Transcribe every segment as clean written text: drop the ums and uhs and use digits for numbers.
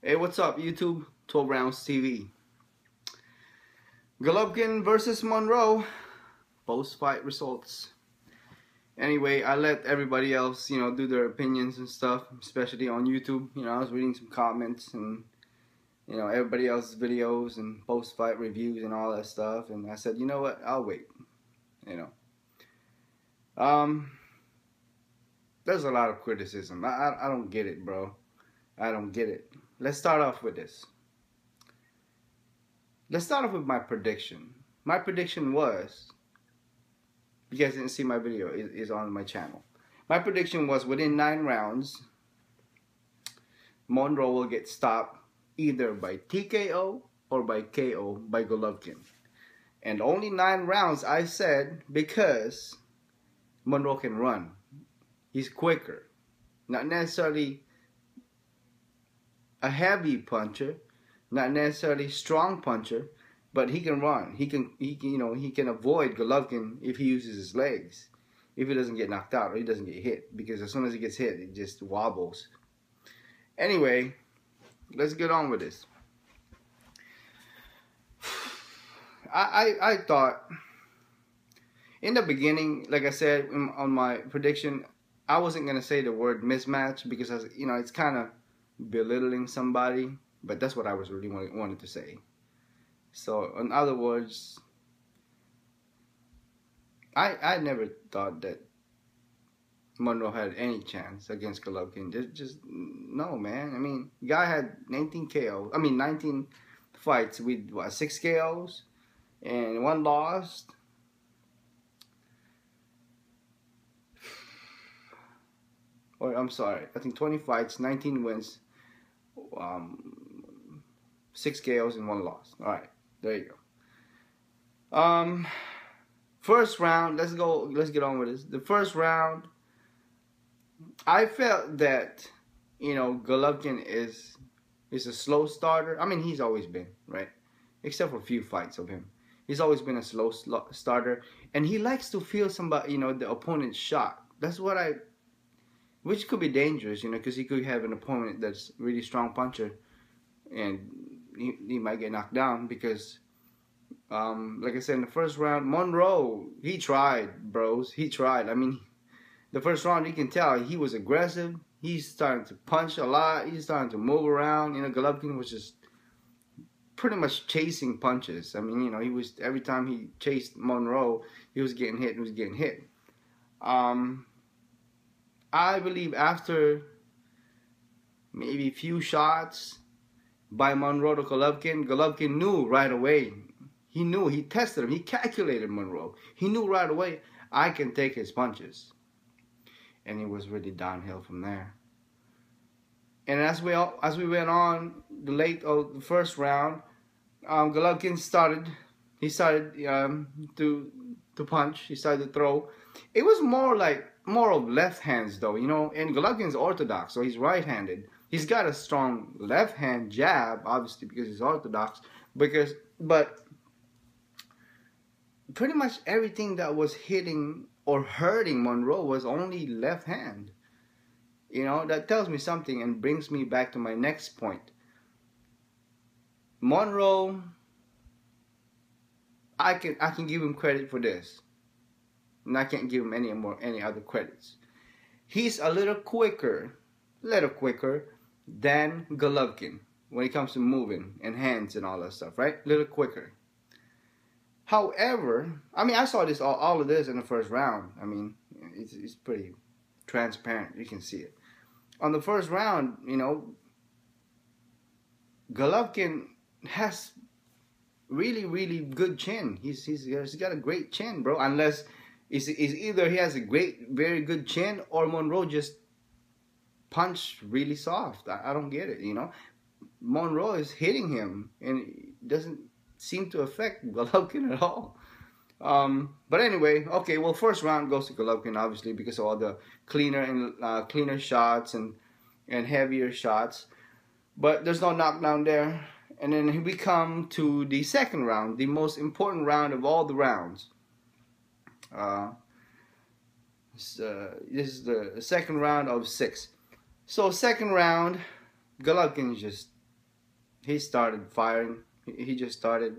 Hey, what's up, YouTube? 12 Rounds TV. Golovkin versus Monroe. Post-fight results. Anyway, I let everybody else, do their opinions and stuff, especially on YouTube. I was reading some comments and, everybody else's videos and post-fight reviews and all that stuff. And I said, you know what? I'll wait. There's a lot of criticism. I don't get it, bro. I don't get it. Let's start off with this. Let's start off with my prediction. My prediction was, if you guys didn't see my video, it is on my channel. My prediction was within 9 rounds, Monroe will get stopped either by TKO or by KO by Golovkin. And only 9 rounds I said because Monroe can run. He's quicker. Not necessarily a heavy puncher, not necessarily strong puncher, but he can run. He can avoid Golovkin if he uses his legs. If he doesn't get knocked out or he doesn't get hit, because as soon as he gets hit, it just wobbles. Anyway, let's get on with this. I thought in the beginning, like I said on my prediction, I wasn't gonna say the word mismatch because it's kind of belittling somebody, but that's what I was really wanted to say. So in other words, I never thought that Monroe had any chance against Golovkin. Just no, man. I mean, the guy had 19 fights with what, 6 KOs and 1 lost. Or I'm sorry, I think 20 fights, 19 wins, 6 KOs and 1 loss. All right, there you go. First round, let's get on with this. The first round, I felt that Golovkin is a slow starter. I mean, he's always been, right, except for a few fights of him. He's always been a slow starter, and he likes to feel somebody, the opponent's shot. That's what which could be dangerous, because he could have an opponent that's really strong puncher, and he might get knocked down because, like I said, in the first round, Monroe, he tried, bros. He tried. I mean, the first round, you can tell he was aggressive. He's starting to punch a lot. He's starting to move around. Golovkin was just pretty much chasing punches. I mean, he was, every time he chased Monroe, he was getting hit. He was getting hit. I believe after maybe a few shots by Monroe to Golovkin, Golovkin knew right away. He knew, he tested him, he calculated Monroe. He knew right away, I can take his punches. And it was really downhill from there. And as we went on the late of the first round, Golovkin started to punch. He started to throw. It was more of left hands though, and Golovkin's orthodox, so he's right-handed. He's got a strong left hand jab, obviously because he's orthodox, but pretty much everything that was hitting or hurting Monroe was only left hand. That tells me something and brings me back to my next point. Monroe, I can give him credit for this. And I can't give him any other credits. He's a little quicker than Golovkin when it comes to moving and hands and all that stuff, right? A little quicker. However, I mean, I saw this all of this in the first round. I mean, it's pretty transparent. You can see it. On the first round, Golovkin has really, really good chin. He's got a great chin, bro. Unless is either he has a very good chin, or Monroe just punched really soft. I don't get it, Monroe is hitting him, and it doesn't seem to affect Golovkin at all. But anyway, okay, well, first round goes to Golovkin, obviously, because of all the cleaner shots and heavier shots. But there's no knockdown there. And then we come to the second round, the most important round of all the rounds. This is the second round of 6. So second round, Golovkin just he started firing. He just started,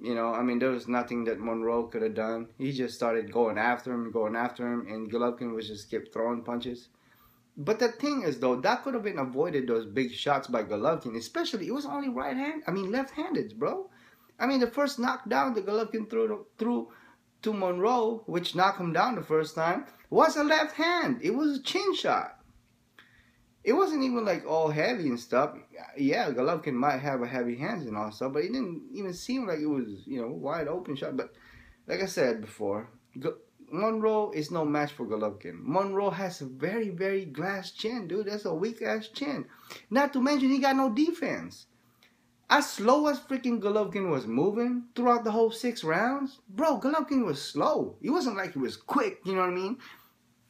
you know, I mean, there was nothing that Monroe could have done. He just started going after him, and Golovkin was just kept throwing punches. But the thing is, though, that could have been avoided, those big shots by Golovkin, especially, it was only left-handed, bro. I mean, the first knockdown that Golovkin threw to Monroe, which knocked him down the first time, was a left hand. It was a chin shot. It wasn't even like all heavy and stuff. Yeah, Golovkin might have a heavy hands and all stuff, but it didn't even seem like it was, you know, wide open shot. But like I said before, Monroe is no match for Golovkin. Monroe has a very, very glass chin, dude. That's a weak ass chin. Not to mention he got no defense. As slow as freaking Golovkin was moving throughout the whole 6 rounds, bro, Golovkin was slow. It wasn't like he was quick, you know what I mean?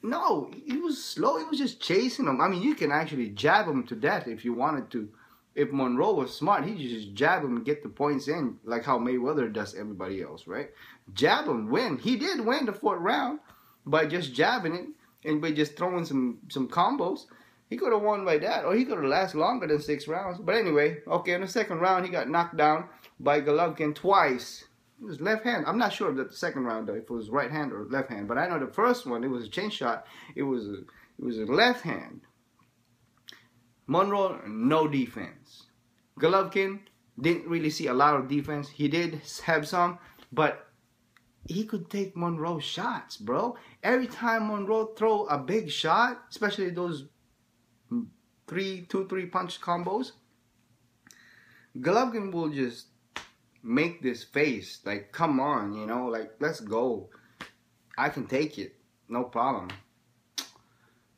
No, he was slow. He was just chasing him. I mean, you can actually jab him to death if you wanted to. If Monroe was smart, he'd just jab him and get the points in, like how Mayweather does everybody else, right? Jab him, win. He did win the 4th round by just jabbing it and by just throwing some combos. He could have won by that, or he could have lasted longer than 6 rounds. But anyway, okay, in the 2nd round, he got knocked down by Golovkin twice. It was left hand. I'm not sure of the 2nd round, though, if it was right hand or left hand. But I know the first one, it was a chin shot. It was a left hand. Monroe, no defense. Golovkin didn't really see a lot of defense. He did have some, but he could take Monroe's shots, bro. Every time Monroe throw a big shot, especially those 2-3 punch combos, Golovkin will just make this face like, come on, you know, like, let's go. I can take it, no problem.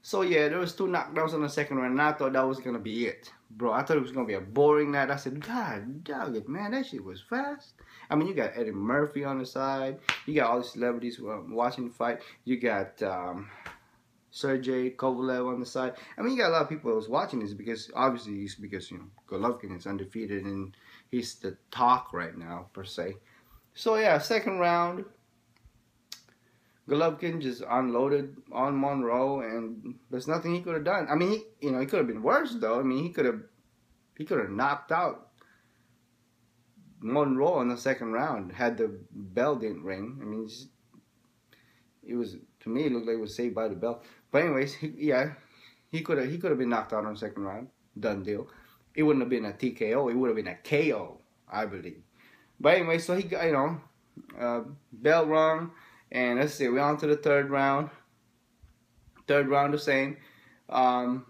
So yeah, there was 2 knockdowns on the 2nd round, and I thought that was gonna be it, bro. I thought it was gonna be a boring night. I said, God dog it, man, that shit was fast. I mean, you got Eddie Murphy on the side, you got all the celebrities who are watching the fight, you got Sergey Kovalev on the side. I mean, you got a lot of people that was watching this because, obviously, you know, Golovkin is undefeated and he's the talk right now, per se. So yeah, 2nd round, Golovkin just unloaded on Monroe, and there's nothing he could have done. I mean, he could have been worse, though. I mean, he could have knocked out Monroe in the 2nd round had the bell didn't ring. I mean, it was, to me, it looked like it was saved by the bell. But anyways, he could have been knocked out in the 2nd round. Done deal. It wouldn't have been a TKO. It would have been a KO, I believe. But anyway, so he got, you know, bell rung. And let's see, we're on to the 3rd round. 3rd round the same. Golovkin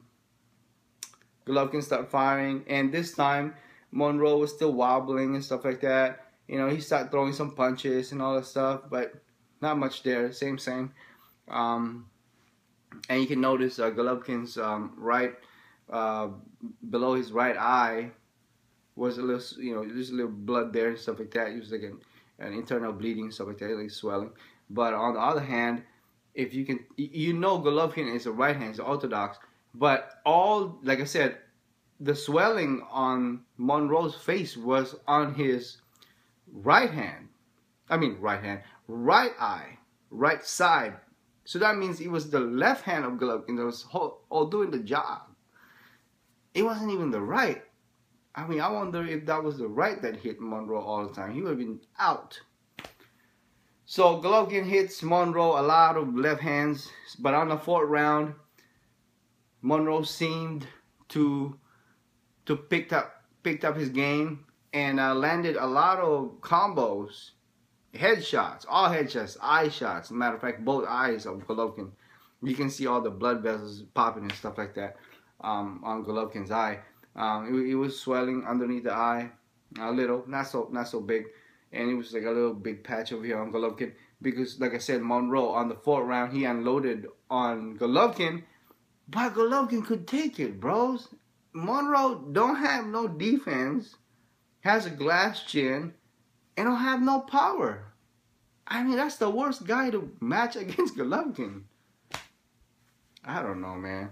started firing. And this time, Monroe was still wobbling and stuff like that. You know, he started throwing some punches and all that stuff. But not much there. Same. And you can notice Golovkin's right, below his right eye was a little, you know, there's a little blood there and stuff like that. It was like an internal bleeding, stuff like that, like swelling. But on the other hand, if you can, you know, Golovkin is a right hand, he's orthodox. But all, like I said, the swelling on Monroe's face was on his right hand. I mean, right eye, right side. So that means it was the left hand of Golovkin that was all doing the job. It wasn't even the right. I mean, I wonder if that was the right that hit Monroe all the time. He would have been out. So Golovkin hits Monroe a lot of left hands, but on the 4th round, Monroe seemed to picked up his game and landed a lot of combos, headshots, all headshots, eye shots. As a matter of fact, both eyes of Golovkin. You can see all the blood vessels popping and stuff like that on Golovkin's eye. It was swelling underneath the eye a little, not so big. And it was like a little big patch over here on Golovkin because, like I said, Monroe on the 4th round, he unloaded on Golovkin, but Golovkin could take it, bros. Monroe don't have no defense, has a glass chin, and don't have no power. I mean, that's the worst guy to match against Golovkin. I don't know, man.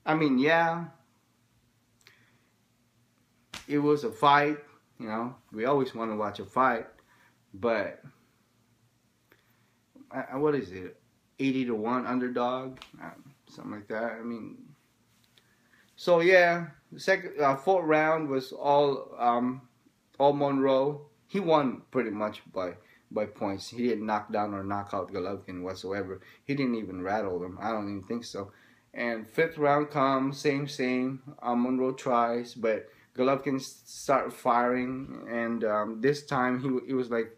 I mean, yeah, it was a fight. You know, we always want to watch a fight, but what is it? 80-1 underdog, something like that. I mean, so yeah, fourth round was all Monroe. He won pretty much by points. He didn't knock down or knock out Golovkin whatsoever. He didn't even rattle him. I don't even think so. And fifth round comes, same. Monroe tries, but Golovkin start firing, and this time he was like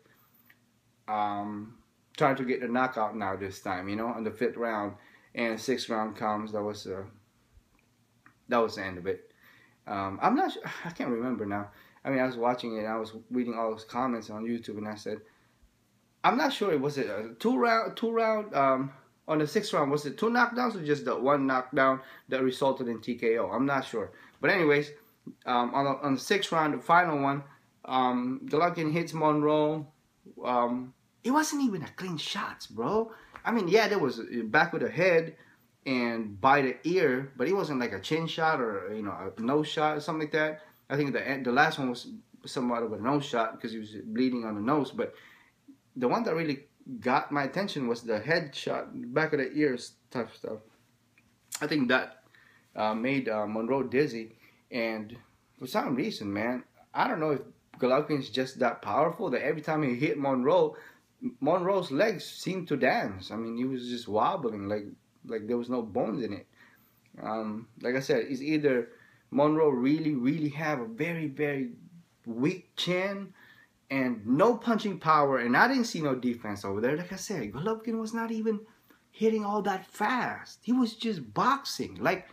trying to get the knockout now this time, in the fifth round. And sixth round comes. That was the end of it. I'm not sure, I can't remember now. I mean, I was watching it and I was reading all those comments on YouTube, and I said, I'm not sure. Was it a two round on the sixth round? Was it two knockdowns or just the one knockdown that resulted in TKO? I'm not sure. But anyways, on the sixth round, the final one, Golovkin hits Monroe. It wasn't even a clean shots, bro. I mean, yeah, there was back of the head and by the ear, but it wasn't like a chin shot or a nose shot or something like that. I think the last one was somewhat of a nose shot because he was bleeding on the nose. But the one that really got my attention was the head shot, back of the ears type stuff. I think that made Monroe dizzy. And for some reason, man, I don't know if Golovkin's just that powerful that every time he hit Monroe's legs seemed to dance. I mean, he was just wobbling like there was no bones in it. Like I said, it's either Monroe really have a very weak chin and no punching power, and I didn't see no defense over there. Like I said, Golovkin was not even hitting all that fast. He was just boxing, like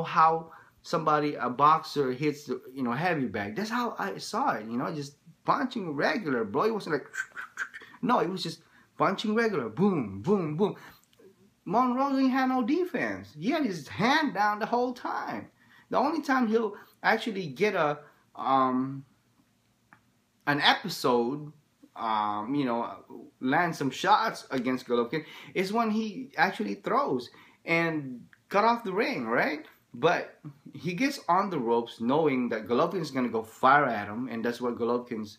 how a boxer hits the heavy bag. That's how I saw it. Just punching regular, bro. It wasn't like no, it was just punching regular, boom, boom, boom. Monroe didn't have no defense. He had his hand down the whole time. The only time he'll actually get an episode, land some shots against Golovkin is when he actually throws and cut off the ring, right? But he gets on the ropes knowing that Golovkin's gonna go fire at him, and that's what Golovkin's,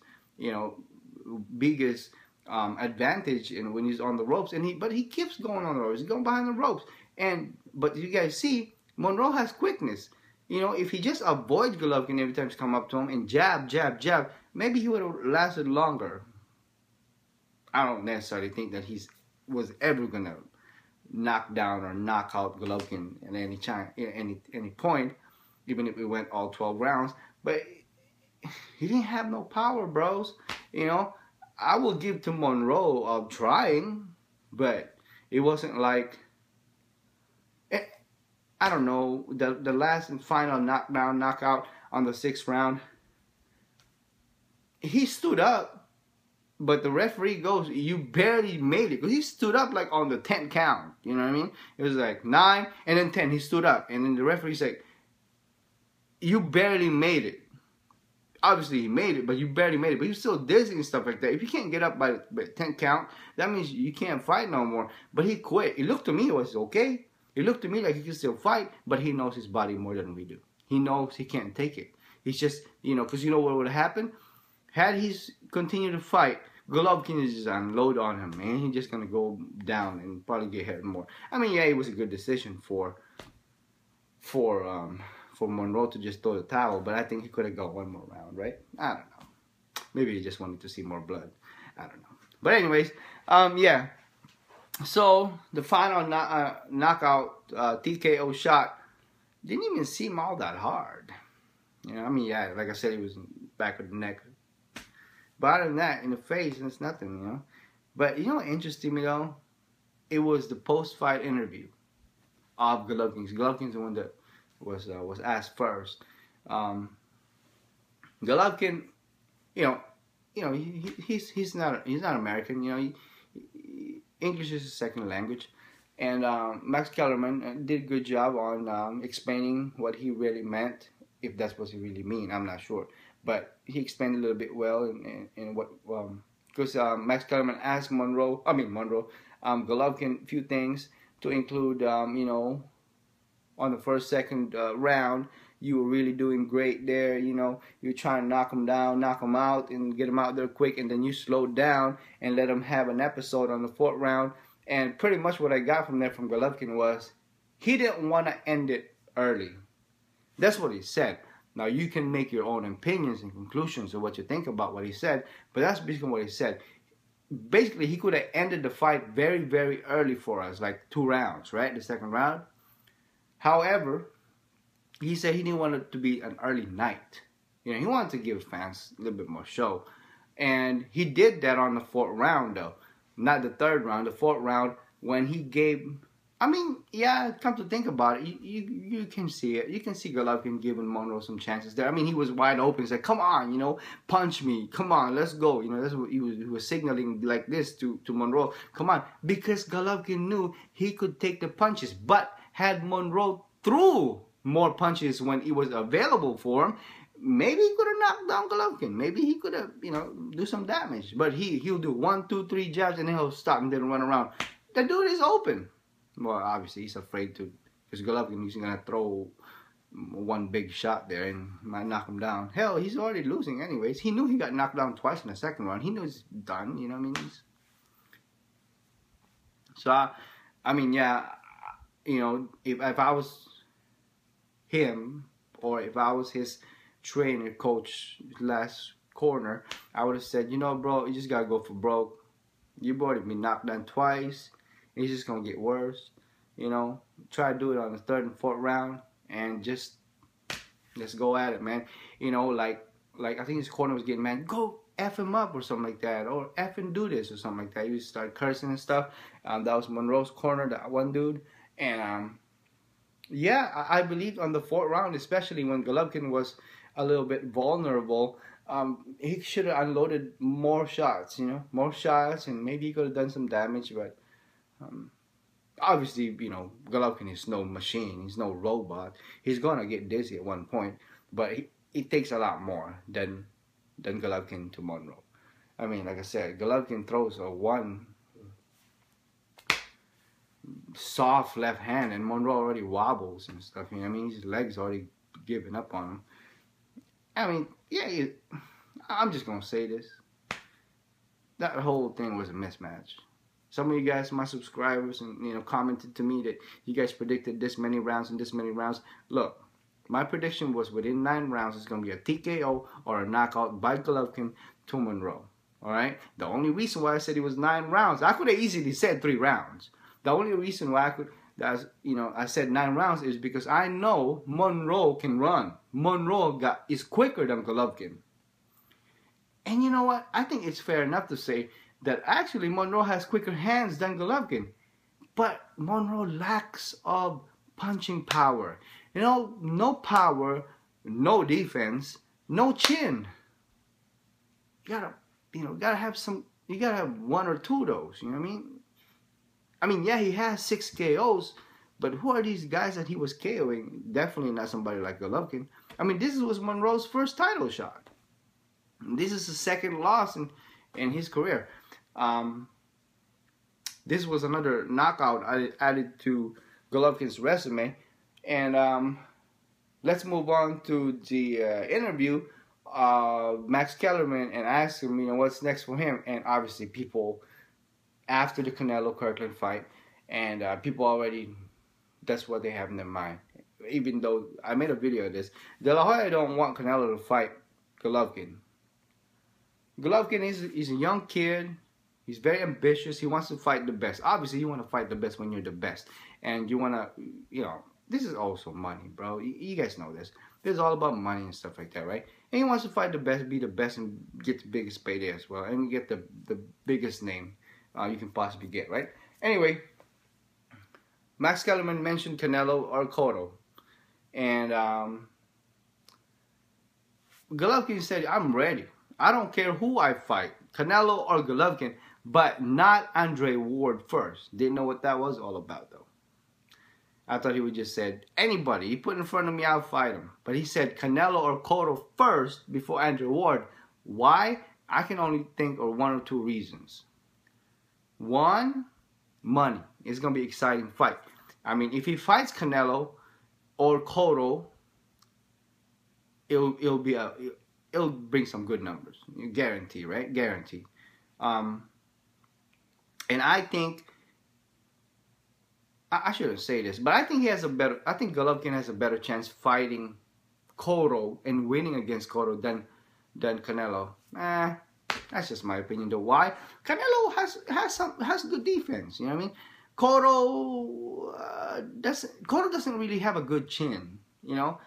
biggest advantage when he's on the ropes. But he keeps going on the ropes. He's going behind the ropes, but you guys see, Monroe has quickness. If he just avoids Golovkin every time he's come up to him and jab, maybe he would have lasted longer. I don't necessarily think that he was ever gonna knock down or knock out Golovkin at any point, even if we went all 12 rounds. But he didn't have no power, bros. I will give to Monroe of trying, but it wasn't like, I don't know, the last and final knockout on the sixth round. He stood up, but the referee goes, you barely made it. Because he stood up like on the 10th count. You know what I mean? It was like 9 and then 10. He stood up. And then the referee's like, you barely made it. Obviously he made it, but you barely made it. But he was still dizzy and stuff like that. If you can't get up by 10th count, that means you can't fight no more. But he quit. It looked to me it was okay. It looked to me like he could still fight, but he knows his body more than we do. He knows he can't take it. He's just, because what would have happened? Had he continued to fight, Golovkin is just unload on him, man. He's just going to go down and probably get hurt more. I mean, yeah, it was a good decision for Monroe to just throw the towel, but I think he could have got one more round, right? I don't know. Maybe he just wanted to see more blood. I don't know. But anyways, yeah. So the final knockout TKO shot didn't even seem all that hard. I mean, yeah, like I said, it was back of the neck. But other than that, in the face, it's nothing, But what interested me though? It was the post-fight interview of Golovkin. Golovkin's the one that was asked first. Golovkin, he's not American. English is his second language, and Max Kellerman did a good job on explaining what he really meant, if that's what he really mean. I'm not sure, but he explained a little bit well in what because Max Kellerman asked Golovkin a few things to include on the first second round. You were really doing great there, you're trying to knock him down, knock him out, and get him out there quick, and then you slowed down and let him have an episode on the fourth round. And pretty much what I got from there from Golovkin was he didn't want to end it early. That's what he said. Now you can make your own opinions and conclusions of what you think about what he said, but that's basically what he said. Basically, he could have ended the fight very, very early for us, like 2 rounds, right? The second round. However, he said he didn't want it to be an early night. You know, he wanted to give fans a little bit more show. And he did that on the 4th round, though. Not the 3rd round, the 4th round, when he gave... I mean, yeah, come to think about it, you can see it. You can see Golovkin giving Monroe some chances there. I mean, he was wide open. He said, come on, you know, punch me. Come on, let's go. You know, that's what he was signaling like this to Monroe. Come on. Because Golovkin knew he could take the punches. But had Monroe threw more punches when he was available for him, maybe he could have knocked down Golovkin. Maybe he could have, you know, do some damage. But he'll do 1, 2, 3 jabs and then he'll stop and then run around. The dude is open. Well, obviously, he's afraid to, because Golovkin is going to throw one big shot there and might knock him down. Hell, he's already losing anyways. He knew he got knocked down twice in the second round. He knew it's done, you know what I mean? So, I mean, yeah, you know, if I was him, or if I was his trainer, coach, last corner, I would have said, you know, bro, you just got to go for broke. You've already been knocked down twice. It's just going to get worse, you know. Try to do it on the 3rd and 4th round and just let's go at it, man. You know, like I think his corner was getting mad. Go F him up or something like that, or F and do this or something like that. He would start cursing and stuff. That was Monroe's corner, that one dude. And, yeah, I believe on the 4th round, especially when Golovkin was a little bit vulnerable, he should have unloaded more shots, you know, more shots, and maybe he could have done some damage, but... obviously, you know, Golovkin is no machine. He's no robot. He's gonna get dizzy at one point, but it takes a lot more than Golovkin to Monroe. I mean, like I said, Golovkin throws a one soft left hand, and Monroe already wobbles and stuff. You know, I mean, his legs already giving up on him. I mean, yeah, I'm just gonna say this. That whole thing was a mismatch. Some of you guys, my subscribers, and you know, commented to me that you guys predicted this many rounds and this many rounds. Look, my prediction was within 9 rounds, it's going to be a TKO or a knockout by Golovkin to Monroe. All right. The only reason why I said it was 9 rounds, I could have easily said 3 rounds. The only reason why I said 9 rounds is because I know Monroe can run. Monroe is quicker than Golovkin. And you know what? I think it's fair enough to say that actually Monroe has quicker hands than Golovkin. But Monroe lacks of punching power. You know, no power, no defense, no chin. You gotta have some, you gotta have 1 or 2 of those, you know what I mean? I mean, yeah, he has 6 KOs, but who are these guys that he was KOing? Definitely not somebody like Golovkin. I mean, this was Monroe's first title shot. This is his 2nd loss in his career. This was another knockout added to Golovkin's resume. And let's move on to the interview. Max Kellerman, and ask him, you know, what's next for him. And obviously people, after the Canelo Kirkland fight, and people already, that's what they have in their mind. Even though I made a video of this, De La Hoya don't want Canelo to fight Golovkin. Golovkin is a young kid. He's very ambitious. He wants to fight the best. Obviously, you want to fight the best when you're the best. And you want to, you know, this is also money, bro. You guys know this. This is all about money and stuff like that, right? And he wants to fight the best, be the best, and get the biggest payday as well. And get the biggest name you can possibly get, right? Anyway, Max Kellerman mentioned Canelo or Cotto. And Golovkin said, I'm ready. I don't care who I fight, Canelo or Golovkin, but not Andre Ward first. Didn't know what that was all about, though. I thought he would just said, anybody he put in front of me, I'll fight him. But he said Canelo or Cotto first before Andre Ward. Why? I can only think of 1 or 2 reasons. 1, money. It's going to be an exciting fight. I mean, if he fights Canelo or Cotto, it'll bring some good numbers. Guarantee, right? Guarantee. And I think, I shouldn't say this, but I think I think Golovkin has a better chance fighting Cotto and winning against Cotto than Canelo. That's just my opinion. Though why? Canelo has good defense. You know what I mean? Cotto doesn't really have a good chin. You know,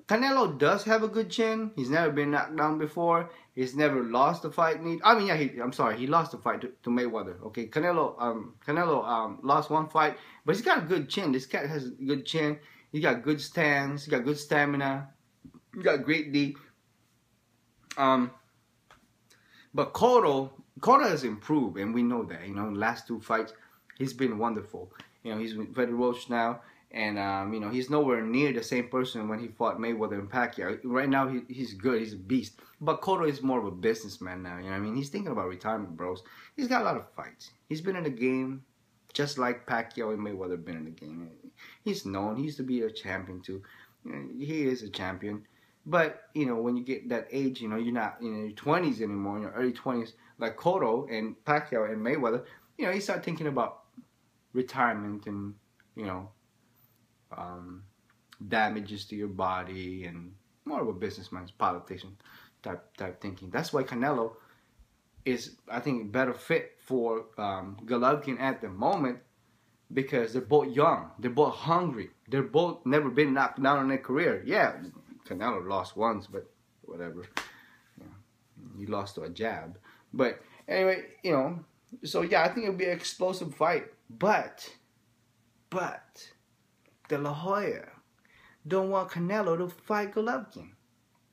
Canelo does have a good chin. He's never been knocked down before. He's never lost a fight. I'm sorry, he lost a fight to Mayweather. Okay, Canelo lost one fight, but he's got a good chin. This cat has a good chin. He got good stance. He got good stamina. He got great D. But Cotto has improved, and we know that. You know, in the last 2 fights, he's been wonderful. You know, he's with Freddie Roach now, and you know, he's nowhere near the same person when he fought Mayweather and Pacquiao. Right now, he's good. He's a beast. But Cotto is more of a businessman now. You know what I mean? He's thinking about retirement, bros. He's got a lot of fights. He's been in the game, just like Pacquiao and Mayweather been in the game. He's known. He used to be a champion too. You know, he is a champion. But, you know, when you get that age, you know, you're not in your 20s anymore, in your early 20s, like Cotto and Pacquiao and Mayweather, you know, you start thinking about retirement and, you know, damages to your body and more of a businessman's politician type thinking. That's why Canelo is, I think, better fit for Golovkin at the moment, because they're both young, they're both hungry, they're both never been knocked down in their career. Yeah, Canelo lost once, but whatever. You know, he lost to a jab. But anyway, you know, so yeah, I think it'll be an explosive fight. But De La Hoya don't want Canelo to fight Golovkin.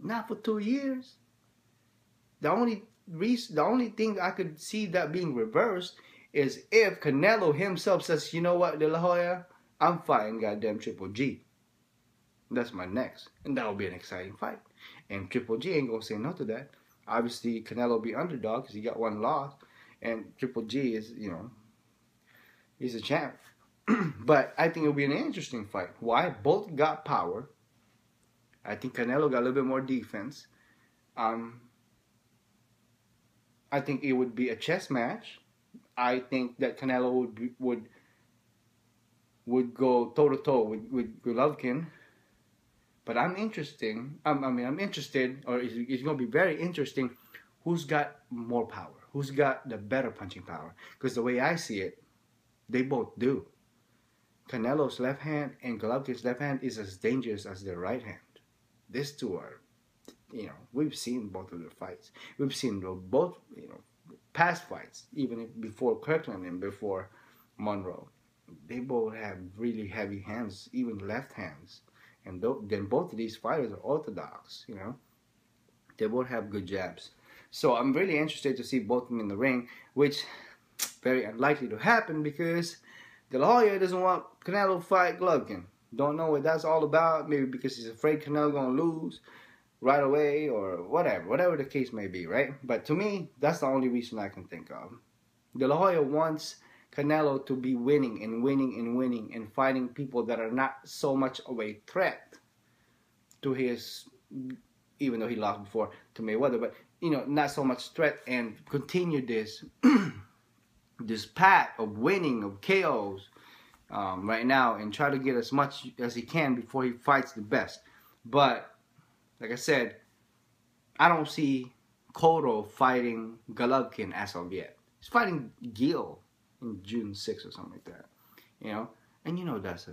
Not for 2 years. The only thing I could see that being reversed is if Canelo himself says, you know what, De La Hoya, I'm fighting goddamn Triple G. That's my next. And that will be an exciting fight. And Triple G ain't going to say no to that. Obviously, Canelo will be underdog because he got 1 loss. And Triple G is, you know, he's a champ. But I think it'll be an interesting fight. Why? Both got power. I think Canelo got a little bit more defense. I think it would be a chess match. I think that Canelo would go toe-to-toe with Golovkin. But I'm interested, or it's going to be very interesting, who's got more power, who's got the better punching power. Because the way I see it, they both do. Canelo's left hand and Golovkin's left hand is as dangerous as their right hand. These two are, you know, we've seen both of their fights. We've seen both, you know, past fights, even before Kirkland and before Monroe. They both have really heavy hands, even left hands. And then both of these fighters are orthodox, you know. They both have good jabs. So I'm really interested to see both of them in the ring, which very unlikely to happen because De La Hoya doesn't want Canelo to fight Golovkin. Don't know what that's all about. Maybe because he's afraid Canelo going to lose right away or whatever the case may be, right? But to me, that's the only reason I can think of. De La Hoya wants Canelo to be winning and fighting people that are not so much of a threat to his, even though he lost before to Mayweather, but, you know, not so much threat, and continue this this path of winning, of KOs right now, and try to get as much as he can before he fights the best. But like I said, I don't see Cotto fighting Golovkin as of yet. He's fighting Gil in June 6th or something like that, you know. And you know that's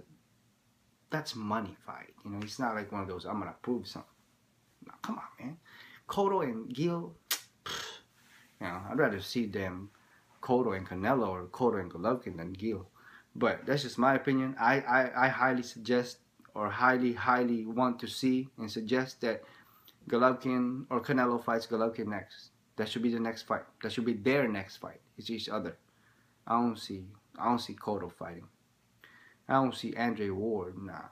money fight. You know, it's not like one of those I'm gonna prove something. No, come on, man. Cotto and Gil, you know, I'd rather see them Cotto and Canelo or Cotto and Golovkin than Gil. But that's just my opinion. I highly suggest, or highly want to see and suggest that Golovkin or Canelo fights Golovkin next. That should be the next fight. That should be their next fight. It's each other. I don't see Cotto fighting. I don't see Andre Ward. Nah,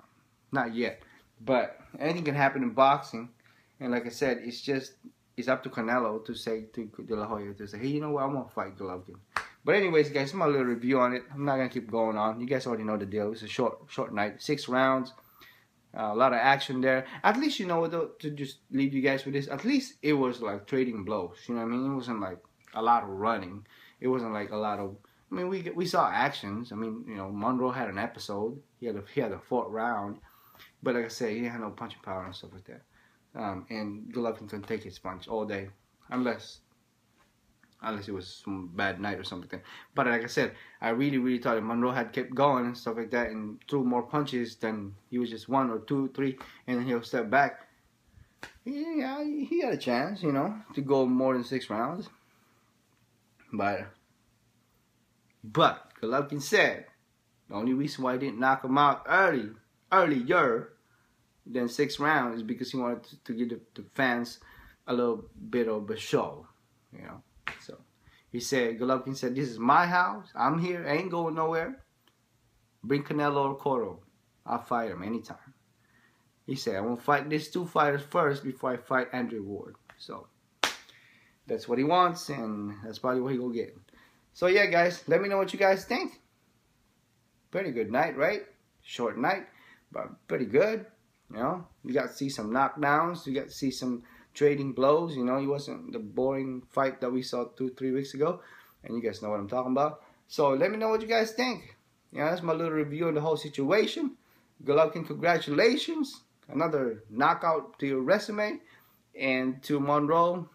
not yet. But anything can happen in boxing. And like I said, it's up to Canelo to say to De La Hoya to say, hey, you know what? I want to fight Golovkin. But anyways, guys, my little review on it. I'm not gonna keep going on. You guys already know the deal. It's a short night. 6 rounds. A lot of action there. At least, you know what, though, to just leave you guys with this, at least it was like trading blows. You know what I mean? It wasn't like a lot of running. It wasn't like a lot of, I mean, we saw actions. I mean, you know, Monroe had an episode. He had a 4th round. But like I said, he had no punching power and stuff like that. and Golovkin can take his punch all day, unless it was some bad night or something. But like I said, I really thought if Monroe had kept going and stuff like that and threw more punches, then he was just 1 or 2, 3, and then he'll step back. Yeah, he had a chance, you know, to go more than 6 rounds. But Golovkin said the only reason why he didn't knock him out earlier than 6 rounds is because he wanted to give the fans a little bit of a show, you know. So he said, Golovkin said, "This is my house. I'm here. I ain't going nowhere. Bring Canelo or Cotto. I'll fight him anytime." He said, "I'm gonna fight these 2 fighters first before I fight Andre Ward." So that's what he wants, and that's probably what he will get. So yeah, guys, let me know what you guys think. Pretty good night, right? Short night, but pretty good. You know, you got to see some knockdowns. You got to see some trading blows. You know, it wasn't the boring fight that we saw 2, 3 weeks ago. And you guys know what I'm talking about. So let me know what you guys think. You know, that's my little review on the whole situation. Golovkin, congratulations. Another knockout to your resume. And to Monroe,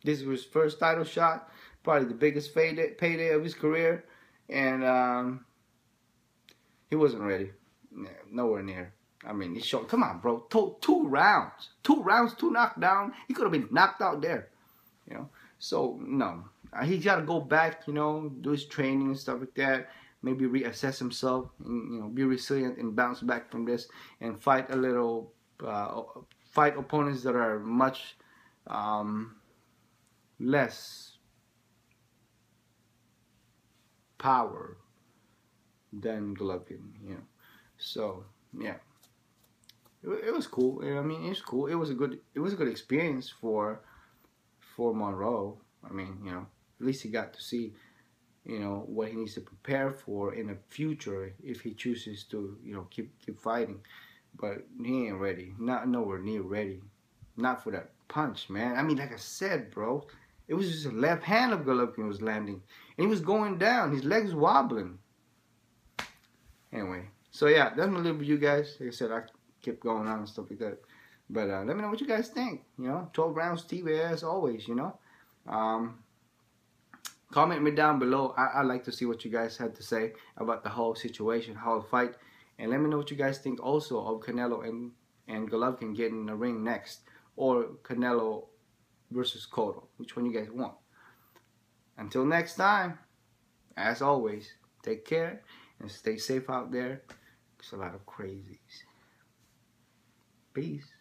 this was his first title shot. Probably the biggest payday of his career. And he wasn't ready. Nowhere near. I mean, he showed, come on, bro. 2 rounds. 2 rounds, 2 knockdown. He could have been knocked out there. You know? So, no. He's got to go back, you know, do his training and stuff like that. Maybe reassess himself, and, you know, be resilient and bounce back from this and fight a little, fight opponents that are much less power than Golovkin, you know. So, yeah. It was cool. I mean, it's cool. It was a good experience for Monroe. I mean, you know, at least he got to see, you know, what he needs to prepare for in the future if he chooses to, you know, keep fighting. But he ain't ready. Nowhere near ready. Not for that punch, man. I mean, like I said, bro, it was just a left hand of Golovkin was landing, and he was going down. His legs wobbling. Anyway, so yeah, that's my little review, guys. Like I said, I kept going on and stuff like that. But let me know what you guys think. You know, 12 rounds TV as always, you know. Comment me down below. I'd like to see what you guys had to say about the whole situation, whole fight. And let me know what you guys think also of Canelo and Golovkin getting in the ring next. Or Canelo versus Cotto. Which one you guys want? Until next time, as always, take care and stay safe out there. There's a lot of crazies. Peace.